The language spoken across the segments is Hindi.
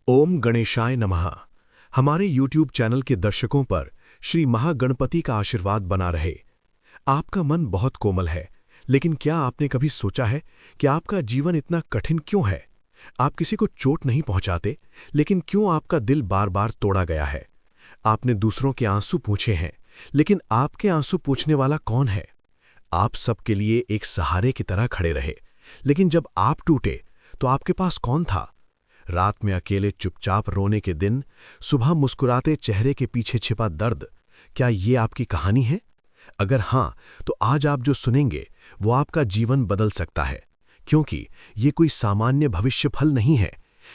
ओम गणेशाय नमः। हमारे YouTube चैनल के दर्शकों पर श्री महागणपति का आशीर्वाद बना रहे। आपका मन बहुत कोमल है, लेकिन क्या आपने कभी सोचा है कि आपका जीवन इतना कठिन क्यों है? आप किसी को चोट नहीं पहुंचाते, लेकिन क्यों आपका दिल बार बार तोड़ा गया है? आपने दूसरों के आंसू पूछे हैं, लेकिन आपके आंसू पूछने वाला कौन है? आप सबके लिए एक सहारे की तरह खड़े रहे, लेकिन जब आप टूटे तो आपके पास कौन था? रात में अकेले चुपचाप रोने के दिन, सुबह मुस्कुराते चेहरे के पीछे छिपा दर्द, क्या ये आपकी कहानी है? अगर हाँ, तो आज आप जो सुनेंगे वो आपका जीवन बदल सकता है, क्योंकि ये कोई सामान्य भविष्य फल नहीं है।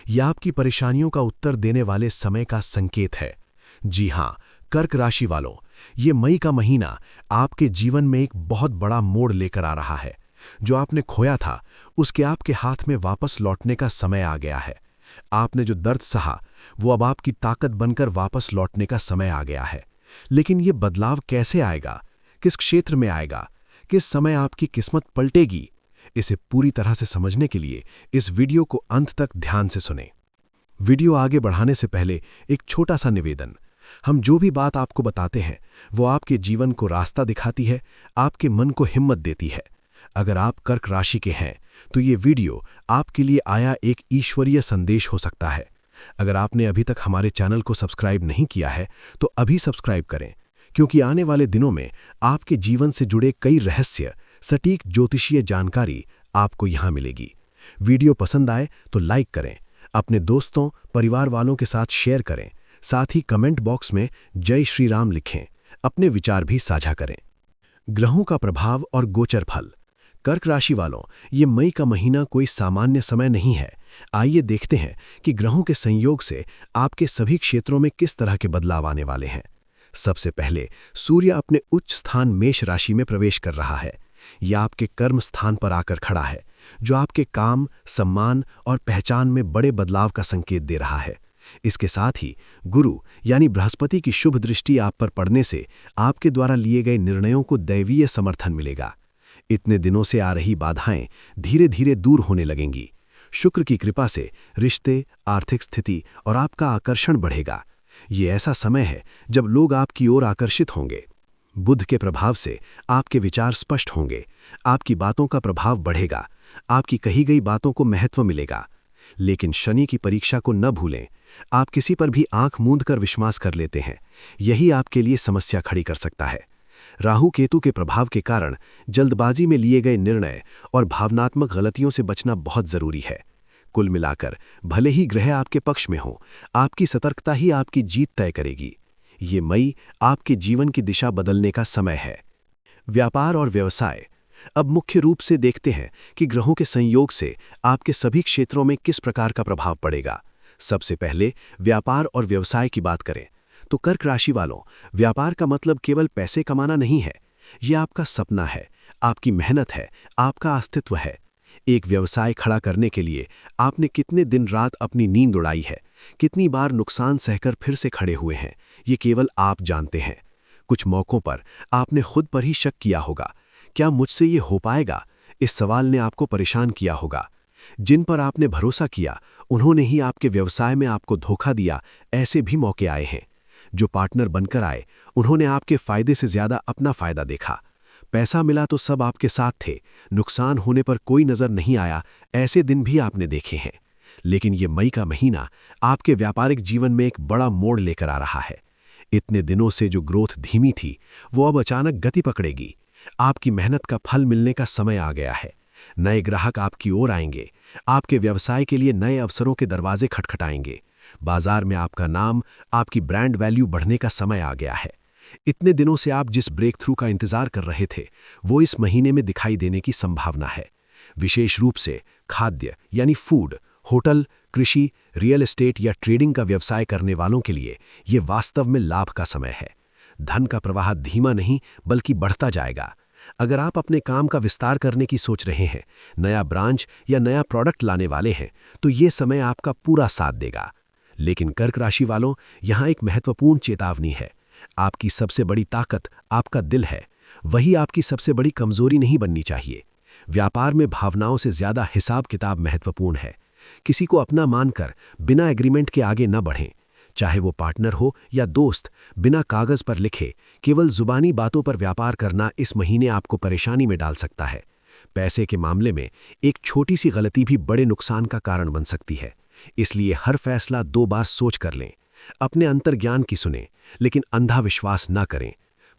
यह आपकी परेशानियों का उत्तर देने वाले समय का संकेत है। जी हाँ, कर्क राशि वालों, ये मई का महीना आपके जीवन में एक बहुत बड़ा मोड़ लेकर आ रहा है। जो आपने खोया था, उसके आपके हाथ में वापस लौटने का समय आ गया है। आपने जो दर्द सहा, वो अब आपकी ताकत बनकर वापस लौटने का समय आ गया है। लेकिन ये बदलाव कैसे आएगा, किस क्षेत्र में आएगा, किस समय आपकी किस्मत पलटेगी, इसे पूरी तरह से समझने के लिए इस वीडियो को अंत तक ध्यान से सुनें। वीडियो आगे बढ़ाने से पहले एक छोटा सा निवेदन। हम जो भी बात आपको बताते हैं, वो आपके जीवन को रास्ता दिखाती है, आपके मन को हिम्मत देती है। अगर आप कर्क राशि के हैं, तो ये वीडियो आपके लिए आया एक ईश्वरीय संदेश हो सकता है। अगर आपने अभी तक हमारे चैनल को सब्सक्राइब नहीं किया है, तो अभी सब्सक्राइब करें, क्योंकि आने वाले दिनों में आपके जीवन से जुड़े कई रहस्य, सटीक ज्योतिषीय जानकारी आपको यहाँ मिलेगी। वीडियो पसंद आए तो लाइक करें, अपने दोस्तों परिवार वालों के साथ शेयर करें, साथ ही कमेंट बॉक्स में जय श्री राम लिखें, अपने विचार भी साझा करें। ग्रहों का प्रभाव और गोचर फल। कर्क राशि वालों, ये मई का महीना कोई सामान्य समय नहीं है। आइए देखते हैं कि ग्रहों के संयोग से आपके सभी क्षेत्रों में किस तरह के बदलाव आने वाले हैं। सबसे पहले सूर्य अपने उच्च स्थान मेष राशि में प्रवेश कर रहा है। यह आपके कर्म स्थान पर आकर खड़ा है, जो आपके काम, सम्मान और पहचान में बड़े बदलाव का संकेत दे रहा है। इसके साथ ही गुरु यानी बृहस्पति की शुभ दृष्टि आप पर पड़ने से आपके द्वारा लिए गए निर्णयों को दैवीय समर्थन मिलेगा। इतने दिनों से आ रही बाधाएं धीरे धीरे दूर होने लगेंगी। शुक्र की कृपा से रिश्ते, आर्थिक स्थिति और आपका आकर्षण बढ़ेगा। ये ऐसा समय है जब लोग आपकी ओर आकर्षित होंगे। बुध के प्रभाव से आपके विचार स्पष्ट होंगे, आपकी बातों का प्रभाव बढ़ेगा, आपकी कही गई बातों को महत्व मिलेगा। लेकिन शनि की परीक्षा को न भूलें। आप किसी पर भी आंख मूंद कर विश्वास कर लेते हैं, यही आपके लिए समस्या खड़ी कर सकता है। राहु केतु के प्रभाव के कारण जल्दबाजी में लिए गए निर्णय और भावनात्मक गलतियों से बचना बहुत जरूरी है। कुल मिलाकर भले ही ग्रह आपके पक्ष में हो, आपकी सतर्कता ही आपकी जीत तय करेगी। ये मई आपके जीवन की दिशा बदलने का समय है। व्यापार और व्यवसाय। अब मुख्य रूप से देखते हैं कि ग्रहों के संयोग से आपके सभी क्षेत्रों में किस प्रकार का प्रभाव पड़ेगा। सबसे पहले व्यापार और व्यवसाय की बात करें तो कर्क राशि वालों, व्यापार का मतलब केवल पैसे कमाना नहीं है। यह आपका सपना है, आपकी मेहनत है, आपका अस्तित्व है। एक व्यवसाय खड़ा करने के लिए आपने कितने दिन रात अपनी नींद उड़ाई है, कितनी बार नुकसान सहकर फिर से खड़े हुए हैं, ये केवल आप जानते हैं। कुछ मौकों पर आपने खुद पर ही शक किया होगा, क्या मुझसे ये हो पाएगा? इस सवाल ने आपको परेशान किया होगा। जिन पर आपने भरोसा किया, उन्होंने ही आपके व्यवसाय में आपको धोखा दिया, ऐसे भी मौके आए हैं। जो पार्टनर बनकर आए, उन्होंने आपके फायदे से ज्यादा अपना फायदा देखा। पैसा मिला तो सब आपके साथ थे, नुकसान होने पर कोई नजर नहीं आया, ऐसे दिन भी आपने देखे हैं। लेकिन ये मई का महीना आपके व्यापारिक जीवन में एक बड़ा मोड़ लेकर आ रहा है। इतने दिनों से जो ग्रोथ धीमी थी, वो अब अचानक गति पकड़ेगी। आपकी मेहनत का फल मिलने का समय आ गया है। नए ग्राहक आपकी ओर आएंगे, आपके व्यवसाय के लिए नए अवसरों के दरवाजे खटखटाएंगे। बाजार में आपका नाम, आपकी ब्रांड वैल्यू बढ़ने का समय आ गया है। इतने दिनों से आप जिस ब्रेक थ्रू का इंतजार कर रहे थे, वो इस महीने में दिखाई देने की संभावना है। विशेष रूप से खाद्य यानी फूड, होटल, कृषि, रियल एस्टेट या ट्रेडिंग का व्यवसाय करने वालों के लिए ये वास्तव में लाभ का समय है। धन का प्रवाह धीमा नहीं बल्कि बढ़ता जाएगा। अगर आप अपने काम का विस्तार करने की सोच रहे हैं, नया ब्रांच या नया प्रोडक्ट लाने वाले हैं, तो ये समय आपका पूरा साथ देगा। लेकिन कर्क राशि वालों, यहाँ एक महत्वपूर्ण चेतावनी है। आपकी सबसे बड़ी ताकत आपका दिल है, वही आपकी सबसे बड़ी कमजोरी नहीं बननी चाहिए। व्यापार में भावनाओं से ज्यादा हिसाब किताब महत्वपूर्ण है। किसी को अपना मानकर बिना एग्रीमेंट के आगे न बढ़ें। चाहे वो पार्टनर हो या दोस्त, बिना कागज पर लिखे केवल जुबानी बातों पर व्यापार करना इस महीने आपको परेशानी में डाल सकता है। पैसे के मामले में एक छोटी सी गलती भी बड़े नुकसान का कारण बन सकती है, इसलिए हर फैसला 2 बार सोच कर लें। अपने अंतर्ज्ञान की सुनें, लेकिन अंधा विश्वास न करें।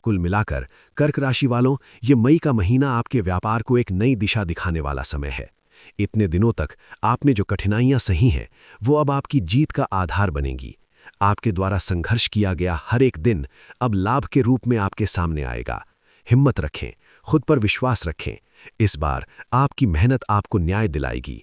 कुल मिलाकर कर्क राशि वालों, ये मई का महीना आपके व्यापार को एक नई दिशा दिखाने वाला समय है। इतने दिनों तक आपने जो कठिनाइयां सही हैं, वो अब आपकी जीत का आधार बनेंगी। आपके द्वारा संघर्ष किया गया हर एक दिन अब लाभ के रूप में आपके सामने आएगा। हिम्मत रखें, खुद पर विश्वास रखें। इस बार आपकी मेहनत आपको न्याय दिलाएगी।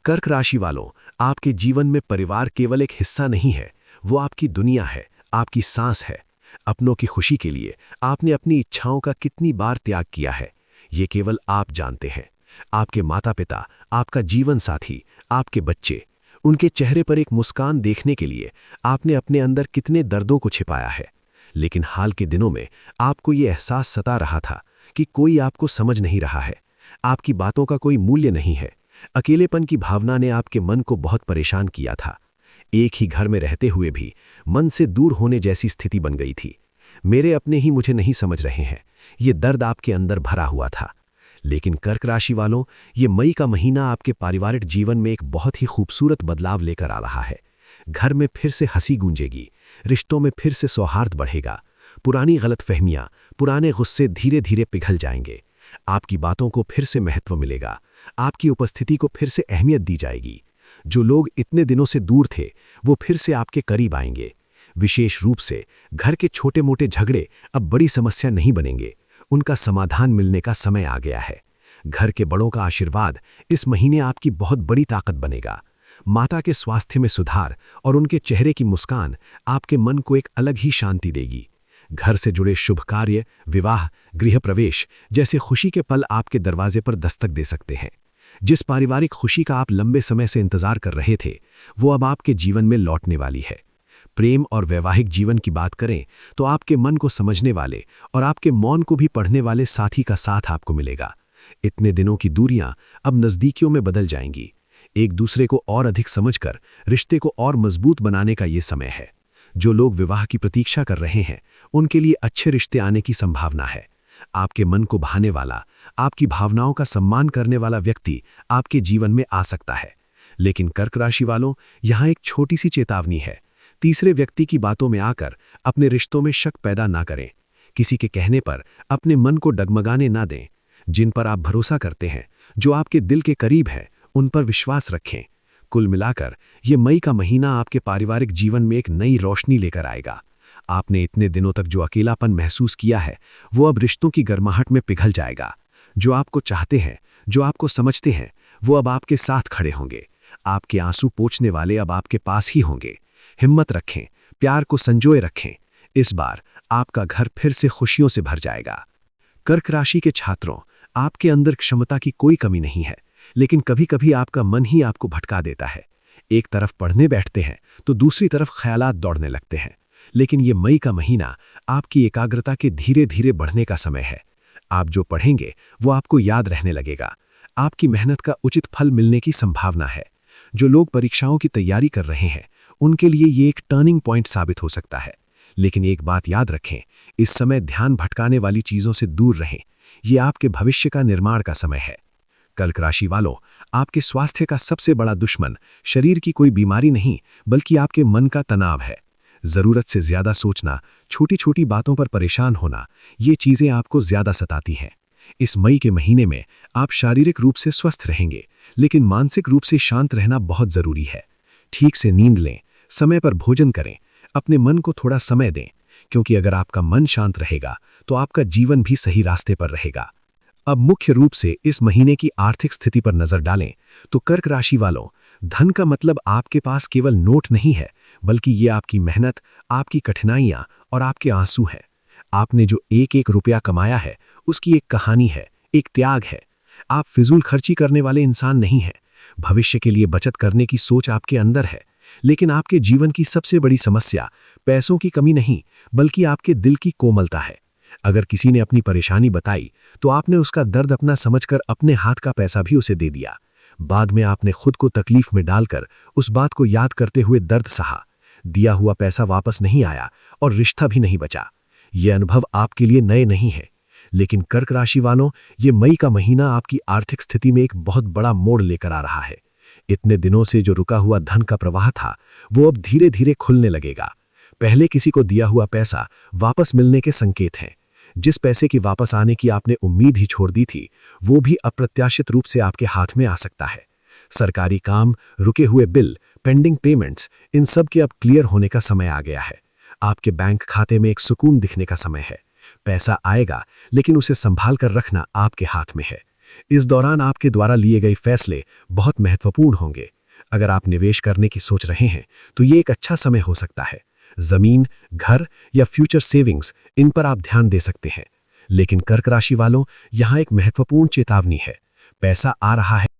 कर्क राशि वालों, आपके जीवन में परिवार केवल एक हिस्सा नहीं है, वो आपकी दुनिया है, आपकी सांस है। अपनों की खुशी के लिए आपने अपनी इच्छाओं का कितनी बार त्याग किया है, ये केवल आप जानते हैं। आपके माता पिता, आपका जीवन साथी, आपके बच्चे, उनके चेहरे पर एक मुस्कान देखने के लिए आपने अपने अंदर कितने दर्दों को छिपाया है। लेकिन हाल के दिनों में आपको ये एहसास सता रहा था कि कोई आपको समझ नहीं रहा है, आपकी बातों का कोई मूल्य नहीं है। अकेलेपन की भावना ने आपके मन को बहुत परेशान किया था। एक ही घर में रहते हुए भी मन से दूर होने जैसी स्थिति बन गई थी। मेरे अपने ही मुझे नहीं समझ रहे हैं, ये दर्द आपके अंदर भरा हुआ था। लेकिन कर्क राशि वालों, ये मई का महीना आपके पारिवारिक जीवन में एक बहुत ही खूबसूरत बदलाव लेकर आ रहा है। घर में फिर से हंसी गूंजेगी, रिश्तों में फिर से सौहार्द बढ़ेगा। पुरानी गलतफहमियां, पुराने गुस्से धीरे धीरे पिघल जाएंगे। आपकी बातों को फिर से महत्व मिलेगा, आपकी उपस्थिति को फिर से अहमियत दी जाएगी। जो लोग इतने दिनों से दूर थे, वो फिर से आपके करीब आएंगे। विशेष रूप से घर के छोटे मोटे झगड़े अब बड़ी समस्या नहीं बनेंगे, उनका समाधान मिलने का समय आ गया है। घर के बड़ों का आशीर्वाद इस महीने आपकी बहुत बड़ी ताकत बनेगा। माता के स्वास्थ्य में सुधार और उनके चेहरे की मुस्कान आपके मन को एक अलग ही शांति देगी। घर से जुड़े शुभ कार्य, विवाह, गृह प्रवेश जैसे खुशी के पल आपके दरवाजे पर दस्तक दे सकते हैं। जिस पारिवारिक खुशी का आप लंबे समय से इंतजार कर रहे थे, वो अब आपके जीवन में लौटने वाली है। प्रेम और वैवाहिक जीवन की बात करें तो आपके मन को समझने वाले और आपके मौन को भी पढ़ने वाले साथी का साथ आपको मिलेगा। इतने दिनों की दूरियां अब नज़दीकियों में बदल जाएंगी। एक दूसरे को और अधिक समझकर रिश्ते को और मजबूत बनाने का ये समय है। जो लोग विवाह की प्रतीक्षा कर रहे हैं, उनके लिए अच्छे रिश्ते आने की संभावना है। आपके मन को भाने वाला, आपकी भावनाओं का सम्मान करने वाला व्यक्ति आपके जीवन में आ सकता है। लेकिन कर्क राशि वालों, यहाँ एक छोटी सी चेतावनी है। तीसरे व्यक्ति की बातों में आकर अपने रिश्तों में शक पैदा ना करें। किसी के कहने पर अपने मन को डगमगाने ना दें। जिन पर आप भरोसा करते हैं, जो आपके दिल के करीब है, उन पर विश्वास रखें। कुल मिलाकर ये मई का महीना आपके पारिवारिक जीवन में एक नई रोशनी लेकर आएगा। आपने इतने दिनों तक जो अकेलापन महसूस किया है, वो अब रिश्तों की गर्माहट में पिघल जाएगा। जो आपको चाहते हैं, जो आपको समझते हैं, वो अब आपके साथ खड़े होंगे। आपके आंसू पोंछने वाले अब आपके पास ही होंगे। हिम्मत रखें, प्यार को संजोए रखें। इस बार आपका घर फिर से खुशियों से भर जाएगा। कर्क राशि के छात्रों, आपके अंदर क्षमता की कोई कमी नहीं है, लेकिन कभी कभी आपका मन ही आपको भटका देता है। एक तरफ पढ़ने बैठते हैं तो दूसरी तरफ ख्यालात दौड़ने लगते हैं। लेकिन ये मई का महीना आपकी एकाग्रता के धीरे धीरे बढ़ने का समय है। आप जो पढ़ेंगे वो आपको याद रहने लगेगा। आपकी मेहनत का उचित फल मिलने की संभावना है। जो लोग परीक्षाओं की तैयारी कर रहे हैं, उनके लिए ये एक टर्निंग पॉइंट साबित हो सकता है। लेकिन एक बात याद रखें, इस समय ध्यान भटकाने वाली चीजों से दूर रहें। ये आपके भविष्य का निर्माण का समय है। कर्क राशि वालों, आपके स्वास्थ्य का सबसे बड़ा दुश्मन शरीर की कोई बीमारी नहीं, बल्कि आपके मन का तनाव है। जरूरत से ज्यादा सोचना, छोटी छोटी बातों पर परेशान होना, ये चीजें आपको ज्यादा सताती हैं। इस मई के महीने में आप शारीरिक रूप से स्वस्थ रहेंगे, लेकिन मानसिक रूप से शांत रहना बहुत जरूरी है। ठीक से नींद लें, समय पर भोजन करें, अपने मन को थोड़ा समय दें, क्योंकि अगर आपका मन शांत रहेगा तो आपका जीवन भी सही रास्ते पर रहेगा। अब मुख्य रूप से इस महीने की आर्थिक स्थिति पर नजर डालें तो कर्क राशि वालों, धन का मतलब आपके पास केवल नोट नहीं है, बल्कि ये आपकी मेहनत, आपकी कठिनाइयां और आपके आंसू हैं। आपने जो एक एक रुपया कमाया है, उसकी एक कहानी है, एक त्याग है। आप फिजूल खर्ची करने वाले इंसान नहीं हैं। भविष्य के लिए बचत करने की सोच आपके अंदर है। लेकिन आपके जीवन की सबसे बड़ी समस्या पैसों की कमी नहीं, बल्कि आपके दिल की कोमलता है। अगर किसी ने अपनी परेशानी बताई तो आपने उसका दर्द अपना समझकर अपने हाथ का पैसा भी उसे दे दिया। बाद में आपने खुद को तकलीफ में डालकर उस बात को याद करते हुए दर्द सहा। दिया हुआ पैसा वापस नहीं आया और रिश्ता भी नहीं बचा। ये अनुभव आपके लिए नए नहीं है, लेकिन कर्क राशि वालों, ये मई का महीना आपकी आर्थिक स्थिति में एक बहुत बड़ा मोड़ लेकर आ रहा है। इतने दिनों से जो रुका हुआ धन का प्रवाह था, वो अब धीरे धीरे खुलने लगेगा। पहले किसी को दिया हुआ पैसा वापस मिलने के संकेत हैं। जिस पैसे की वापस आने की आपने उम्मीद ही छोड़ दी थी, वो भी अप्रत्याशित रूप से आपके हाथ में आ सकता है। सरकारी काम, रुके हुए बिल, पेंडिंग पेमेंट्स, इन सब के अब क्लियर होने का समय आ गया है। आपके बैंक खाते में एक सुकून दिखने का समय है। पैसा आएगा, लेकिन उसे संभाल कर रखना आपके हाथ में है। इस दौरान आपके द्वारा लिए गए फैसले बहुत महत्वपूर्ण होंगे। अगर आप निवेश करने की सोच रहे हैं, तो ये एक अच्छा समय हो सकता है। जमीन, घर या फ्यूचर सेविंग्स, इन पर आप ध्यान दे सकते हैं। लेकिन कर्क राशि वालों, यहाँ एक महत्वपूर्ण चेतावनी है। पैसा आ रहा है,